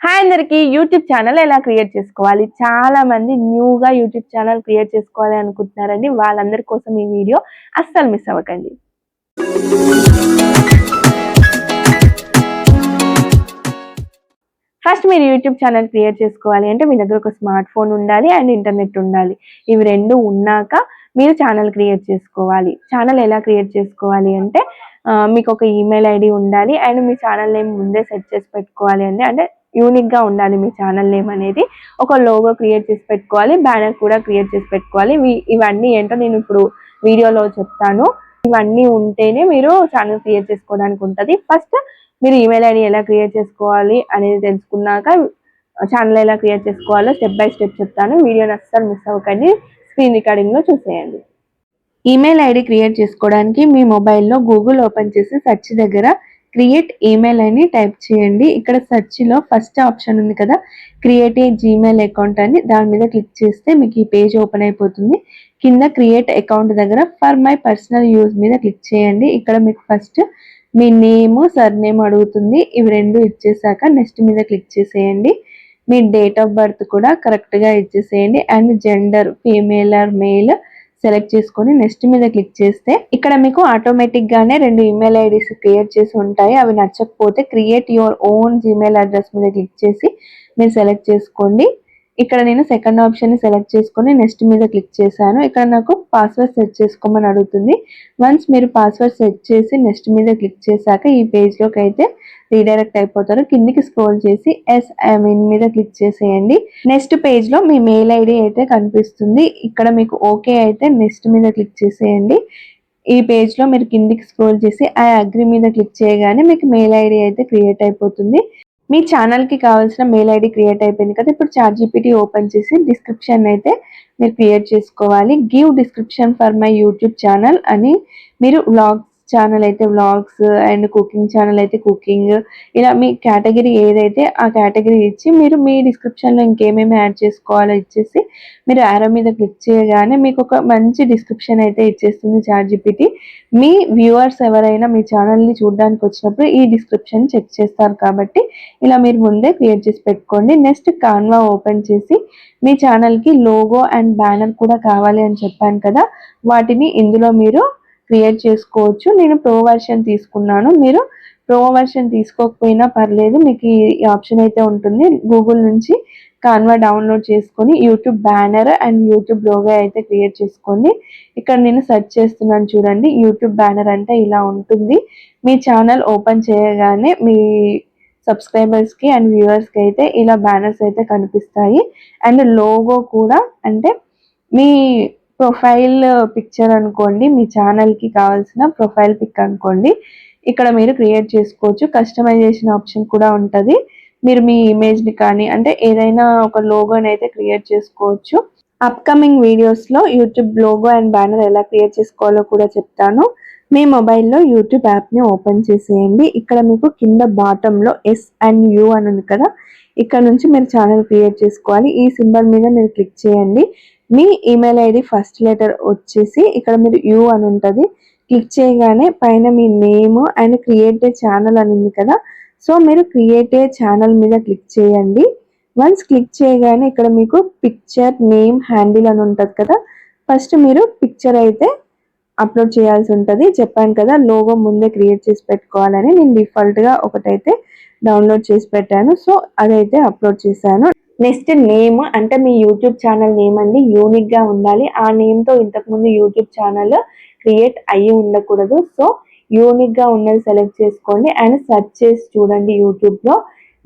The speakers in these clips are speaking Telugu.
హాయ్ అందరికి యూట్యూబ్ ఛానల్ ఎలా క్రియేట్ చేసుకోవాలి? చాలా మంది న్యూగా యూట్యూబ్ ఛానల్ క్రియేట్ చేసుకోవాలి అనుకుంటున్నారండి. వాళ్ళందరి కోసం ఈ వీడియో అస్సలు మిస్ అవ్వకండి. ఫస్ట్ మీరు యూట్యూబ్ ఛానల్ క్రియేట్ చేసుకోవాలి అంటే మీ దగ్గర ఒక స్మార్ట్ ఫోన్ ఉండాలి అండ్ ఇంటర్నెట్ ఉండాలి. ఇవి రెండు ఉన్నాక మీరు ఛానల్ క్రియేట్ చేసుకోవాలి. ఛానల్ ఎలా క్రియేట్ చేసుకోవాలి అంటే మీకు ఒక ఈమెయిల్ ఐడి ఉండాలి అండ్ మీ ఛానల్ నేమ్ ముందే సెట్ చేసి పెట్టుకోవాలి అండి. అంటే యూనిక్ గా ఉండాలి మీ ఛానల్ నేమ్ అనేది. ఒక లోగో క్రియేట్ చేసి పెట్టుకోవాలి, బ్యానర్ కూడా క్రియేట్ చేసి పెట్టుకోవాలి. ఇవన్నీ ఏంటో నేను ఇప్పుడు వీడియోలో చెప్తాను. ఇవన్నీ ఉంటేనే మీరు ఛానల్ క్రియేట్ చేసుకోవడానికి ఉంటుంది. ఫస్ట్ మీరు ఈమెయిల్ ఐడి ఎలా క్రియేట్ చేసుకోవాలి అనేది తెలుసుకున్నాక ఛానల్ ఎలా క్రియేట్ చేసుకోవాలో స్టెప్ బై స్టెప్ చెప్తాను. వీడియోని అస్సలు మిస్ అవ్వకండి, స్క్రీన్ రికార్డింగ్ లో చూసేయండి. ఈమెయిల్ ఐడి క్రియేట్ చేసుకోవడానికి మీ మొబైల్లో గూగుల్ ఓపెన్ చేసి సెర్చ్ దగ్గర క్రియేట్ ఈమెయిల్ అని టైప్ చేయండి. ఇక్కడ సెర్చ్ లో ఫస్ట్ ఆప్షన్ ఉంది కదా, క్రియేట్ ఏ జీమెయిల్ అకౌంట్ అని, దాని మీద క్లిక్ చేస్తే మీకు ఈ పేజ్ ఓపెన్ అయిపోతుంది. కింద క్రియేట్ అకౌంట్ దగ్గర ఫర్ మై పర్సనల్ యూజ్ మీద క్లిక్ చేయండి. ఇక్కడ మీకు ఫస్ట్ మీ నేమ్ సర్నేమ్ అడుగుతుంది. ఇవి రెండు ఇచ్చేసాక నెక్స్ట్ మీద క్లిక్ చేసేయండి. మీ డేట్ ఆఫ్ బర్త్ కూడా కరెక్ట్ గా ఇచ్చేసేయండి and gender female or male select చేసుకొని నెక్స్ట్ మీద క్లిక్ చేస్తే ఇక్కడ మీకు ఆటోమేటిక్ గానే రెండు ఈమెయిల్ ఐడీస్ క్రియేట్ చేసి ఉంటాయి. అవి నచ్చకపోతే create your own Gmail address మీద క్లిక్ చేసి మీరు సెలెక్ట్ చేసుకోండి. ఇక్కడ నేను సెకండ్ ఆప్షన్ ని సెలెక్ట్ చేసుకొని నెక్స్ట్ మీద క్లిక్ చేశాను. ఇక్కడ నాకు పాస్వర్డ్ సెట్ చేసుకోమని అడుగుతుంది. వన్స్ మీరు పాస్వర్డ్ సెట్ చేసి నెక్స్ట్ మీద క్లిక్ చేశాక ఈ పేజ్ లోకి అయితే రీడైరెక్ట్ అయిపోతారు. కిందికి స్క్రోల్ చేసి SIM మీద క్లిక్ చేసేయండి. నెక్స్ట్ పేజ్ లో మీ మెయిల్ ఐడి అయితే కనిపిస్తుంది. ఇక్కడ మీకు ఓకే అయితే నెక్స్ట్ మీద క్లిక్ చేసేయండి. ఈ పేజ్ లో మీరు కిందికి స్క్రోల్ చేసి ఐ అగ్రీ మీద క్లిక్ చేయగానే మీకు మెయిల్ ఐడి అయితే క్రియేట్ అయిపోతుంది. మీ ఛానల్ కి కావాల్సిన మెయిల్ ఐడి క్రియేట్ అయిపోయింది కదా. ఇప్పుడు ChatGPT ఓపెన్ చేసి డిస్క్రిప్షన్ అయితే మీరు క్రియేట్ చేసుకోవాలి. Give description for my YouTube channel అని మీరు వ్లాగ్స్ ఛానల్ అయితే వ్లాగ్స్ అండ్ కుకింగ్ ఛానల్ అయితే కుకింగ్, ఇలా మీ కేటగిరీ ఏదైతే ఆ కేటగిరీ ఇచ్చి మీరు మీ డిస్క్రిప్షన్లో ఇంకేమేమి యాడ్ చేసుకోవాలో ఇచ్చేసి మీరు యారో మీద క్లిక్ చేయగానే మీకు ఒక మంచి డిస్క్రిప్షన్ అయితే ఇచ్చేస్తుంది ChatGPT. మీ వ్యూవర్స్ ఎవరైనా మీ ఛానల్ని చూడడానికి వచ్చినప్పుడు ఈ డిస్క్రిప్షన్ చెక్ చేస్తారు కాబట్టి ఇలా మీరు ముందే క్రియేట్ చేసి పెట్టుకోండి. నెక్స్ట్ కాన్వా ఓపెన్ చేసి మీ ఛానల్కి లోగో అండ్ బ్యానర్ కూడా కావాలి అని చెప్పాను కదా, వాటిని ఇందులో మీరు క్రియేట్ చేసుకోవచ్చు. నేను ప్రో వర్షన్ తీసుకున్నాను. మీరు ప్రో వర్షన్ తీసుకోకపోయినా పర్లేదు, మీకు ఈ ఆప్షన్ అయితే ఉంటుంది. గూగుల్ నుంచి కాన్వా డౌన్లోడ్ చేసుకొని YouTube banner and YouTube logo అయితే క్రియేట్ చేసుకోండి. ఇక్కడ నేను సెర్చ్ చేస్తున్నాను చూడండి. యూట్యూబ్ బ్యానర్ అంటే ఇలా ఉంటుంది. మీ ఛానల్ ఓపెన్ చేయగానే మీ సబ్స్క్రైబర్స్ కి అండ్ వ్యూవర్స్ కి అయితే ఇలా బ్యానర్స్ అయితే కనిపిస్తాయి. అండ్ లోగో కూడా అంటే మీ ప్రొఫైల్ పిక్చర్ అనుకోండి, మీ ఛానల్ కి కావాల్సిన ప్రొఫైల్ పిక్ అనుకోండి. ఇక్కడ మీరు క్రియేట్ చేసుకోవచ్చు. కస్టమైజేషన్ ఆప్షన్ కూడా ఉంటుంది. మీరు మీ ఇమేజ్ ని కానీ అంటే ఏదైనా ఒక లోగోని అయితే క్రియేట్ చేసుకోవచ్చు. అప్కమింగ్ వీడియోస్ లో యూట్యూబ్ లోగో అండ్ బ్యానర్ ఎలా క్రియేట్ చేసుకోవాలో కూడా చెప్తాను. మీ మొబైల్లో యూట్యూబ్ యాప్ని ఓపెన్ చేసేయండి. ఇక్కడ మీకు కింద బాటంలో SNU అని ఉంది కదా, ఇక్కడ నుంచి మీరు ఛానల్ క్రియేట్ చేసుకోవాలి. ఈ సింబల్ మీద మీరు క్లిక్ చేయండి. మీ ఈమెయిల్ ఐడి ఫస్ట్ లెటర్ వచ్చేసి ఇక్కడ మీరు యూ అని ఉంటుంది. క్లిక్ చేయగానే పైన మీ name and create a channel అని ఉంది కదా, సో మీరు క్రియేట్ ఏ ఛానల్ మీద క్లిక్ చేయండి. వన్స్ క్లిక్ చేయగానే ఇక్కడ మీకు పిక్చర్ నేమ్ హ్యాండిల్ అని ఉంటుంది కదా, ఫస్ట్ మీరు పిక్చర్ అయితే అప్లోడ్ చేయాల్సి ఉంటుంది. చెప్పాను కదా లోగో ముందే క్రియేట్ చేసి పెట్టుకోవాలని. నేను డిఫాల్ట్ గా ఒకటైతే డౌన్లోడ్ చేసి పెట్టాను, సో అదైతే అప్లోడ్ చేశాను. నెక్స్ట్ నేమ్ అంటే మీ యూట్యూబ్ ఛానల్ నేమ్ అండి యూనిక్ గా ఉండాలి. ఆ నేమ్ తో ఇంతకుముందు యూట్యూబ్ ఛానల్ క్రియేట్ అయ్యి ఉండకూడదు. సో యూనిక్ గా ఉన్నది సెలెక్ట్ చేసుకోండి అండ్ సెర్చ్ చేసి చూడండి యూట్యూబ్ లో.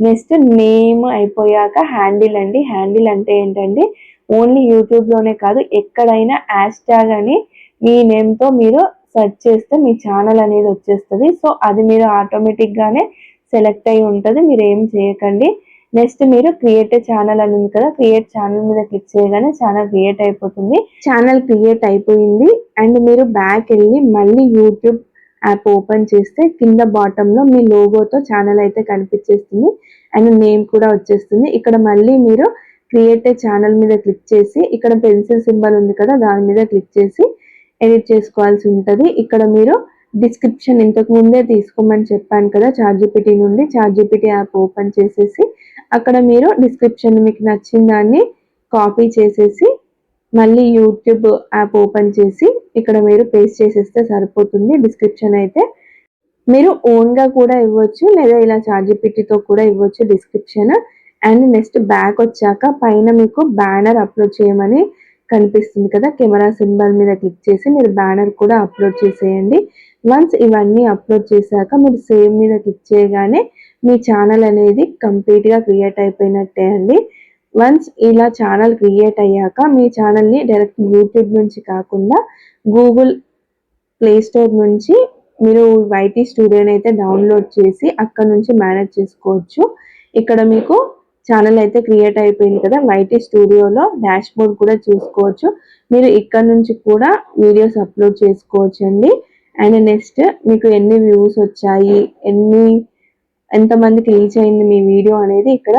నెక్స్ట్ నేమ్ అయిపోయాక హ్యాండిల్ అండి. హ్యాండిల్ అంటే ఏంటంటే ఓన్లీ యూట్యూబ్ లోనే కాదు, ఎక్కడైనా హ్యాష్ ట్యాగ్ అని మీ నేమ్ తో మీరు సెర్చ్ చేస్తే మీ ఛానల్ అనేది వచ్చేస్తుంది. సో అది మీరు ఆటోమేటిక్ గానే సెలెక్ట్ అయి ఉంటుంది, మీరు ఏం చేయకండి. నెక్స్ట్ మీరు క్రియేట్ ఛానల్ అని ఉంది కదా, క్రియేట్ ఛానల్ మీద క్లిక్ చేయగానే ఛానల్ క్రియేట్ అయిపోతుంది. ఛానల్ క్రియేట్ అయిపోయింది అండ్ మీరు బ్యాక్ వెళ్ళి మళ్ళీ యూట్యూబ్ యాప్ ఓపెన్ చేస్తే కింద బాటంలో మీ లోగోతో ఛానల్ అయితే కనిపించేస్తుంది అండ్ నేమ్ కూడా వచ్చేస్తుంది. ఇక్కడ మళ్ళీ మీరు క్రియేట్ ఛానల్ మీద క్లిక్ చేసి ఇక్కడ పెన్సిల్ సింబల్ ఉంది కదా, దాని మీద క్లిక్ చేసి ఎడిట్ చేసుకోవాల్సి ఉంటుంది. ఇక్కడ మీరు డిస్క్రిప్షన్ ఇంతకు ముందే తీసుకోమని చెప్పాను కదా చాట్‌జీపీటీ నుండి. చాట్‌జీపీటీ యాప్ ఓపెన్ చేసేసి అక్కడ మీరు డిస్క్రిప్షన్ మీకు నచ్చిన దాన్ని కాపీ చేసేసి మళ్ళీ యూట్యూబ్ యాప్ ఓపెన్ చేసి ఇక్కడ మీరు పేస్ట్ చేసేస్తే సరిపోతుంది డిస్క్రిప్షన్ అయితే. మీరు ఓన్‌గా కూడా ఇవ్వచ్చు. లేదా ఇలా చాట్‌జీపీటీతో కూడా ఇవ్వచ్చు డిస్క్రిప్షన్. అండ్ నెక్స్ట్ బ్యాకొచ్చాక పైన మీకు బ్యానర్ అప్‌లోడ్ చేయమని కనిపిస్తుంది కదా! కెమెరా సింబల్ మీద క్లిక్ చేసి మీరు బ్యానర్ కూడా అప్‌లోడ్ చేసేయండి. వన్స్ ఇవన్నీ అప్‌లోడ్ చేశాక మీరు సేవ్ మీద క్లిక్ చేయగానే మీ ఛానల్ అనేది కంప్లీట్‌గా క్రియేట్ అయిపోయినట్టే అండి. వన్స్ ఇలా ఛానల్ క్రియేట్ అయ్యాక మీ ఛానల్‌ని డైరెక్ట్ యూట్యూబ్ నుంచి కాకుండా గూగుల్ ప్లే స్టోర్ నుంచి మీరు వైటీ స్టూడియోనైతే డౌన్‌లోడ్ చేసి అక్కడ నుంచి మేనేజ్ చేసుకోవచ్చు. ఇక్కడ మీకు ఛానల్ అయితే క్రియేట్ అయిపోయింది కదా! వైటీ స్టూడియోలో డాష్‌బోర్డ్ కూడా చూసుకోవచ్చు. మీరు ఇక్కడ నుంచి కూడా వీడియోస్ అప్‌లోడ్ చేసుకోవచ్చండి. అండ్ నెక్స్ట్ మీకు ఎన్ని వ్యూస్ వచ్చాయి, ఎంతమందికి రీచ్ అయింది మీ వీడియో అనేది ఇక్కడ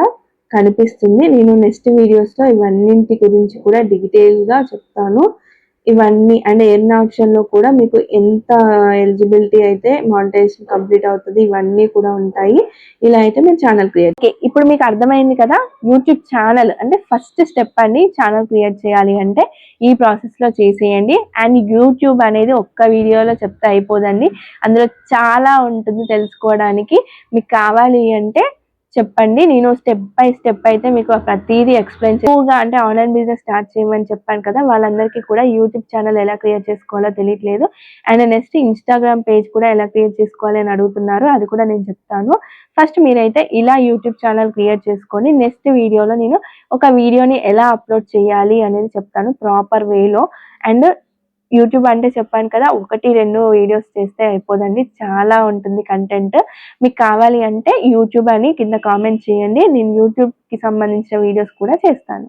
కనిపిస్తుంది. నేను నెక్స్ట్ వీడియోస్‌లో ఇవన్నింటి గురించి కూడా డీటెయిల్‌గా చెప్తాను. ఇవన్నీ అండ్ ఎర్న్ ఆప్షన్‌లో కూడా మీకు ఎంత ఎలిజిబిలిటీ అయితే మానిటైజేషన్ కంప్లీట్ అవుతది. ఇవన్నీ కూడా ఉంటాయి. ఇలా అయితే మీరు ఛానల్ క్రియేట్ ఓకే. ఇప్పుడు మీకు అర్థమైంది కదా! యూట్యూబ్ ఛానల్ అంటే ఫస్ట్ స్టెప్ అండి ఛానల్ క్రియేట్ చేయాలి అంటే ఈ ప్రాసెస్‌లో చేసేయండి. అండ్ యూట్యూబ్ అనేది ఒక్క వీడియోలో చెప్తే అయిపోదండి. అందులో చాలా ఉంటుంది తెలుసుకోవడానికి. మీకు కావాలి అంటే చెప్పండి. నేను స్టెప్ బై స్టెప్ అయితే మీకు ప్రతీదీ ఎక్స్‌ప్లెయిన్ ఎక్కువగా అంటే ఆన్‌లైన్ బిజినెస్ స్టార్ట్ చేయమని చెప్పాను కదా! వాళ్ళందరికీ కూడా యూట్యూబ్ ఛానల్ ఎలా క్రియేట్ చేసుకోవాలో తెలియట్లేదు. అండ్ నెక్స్ట్ ఇన్‌స్టాగ్రామ్ పేజ్ కూడా ఎలా క్రియేట్ చేసుకోవాలి అని అడుగుతున్నారు. అది కూడా నేను చెప్తాను. ఫస్ట్ మీరైతే ఇలా యూట్యూబ్ ఛానల్ క్రియేట్ చేసుకొని నెక్స్ట్ వీడియోలో నేను ఒక వీడియోని ఎలా అప్‌లోడ్ చేయాలి అనేది చెప్తాను ప్రాపర్ వేలో. అండ్ యూట్యూబ్ అంటే చెప్పాను కదా! 1, 2 వీడియోస్ చేస్తే అయిపోదండి. చాలా ఉంటుంది కంటెంట్. మీకు కావాలి అంటే యూట్యూబ్ అని కింద కామెంట్ చేయండి. నేను యూట్యూబ్‌కి సంబంధించిన వీడియోస్ కూడా చేస్తాను.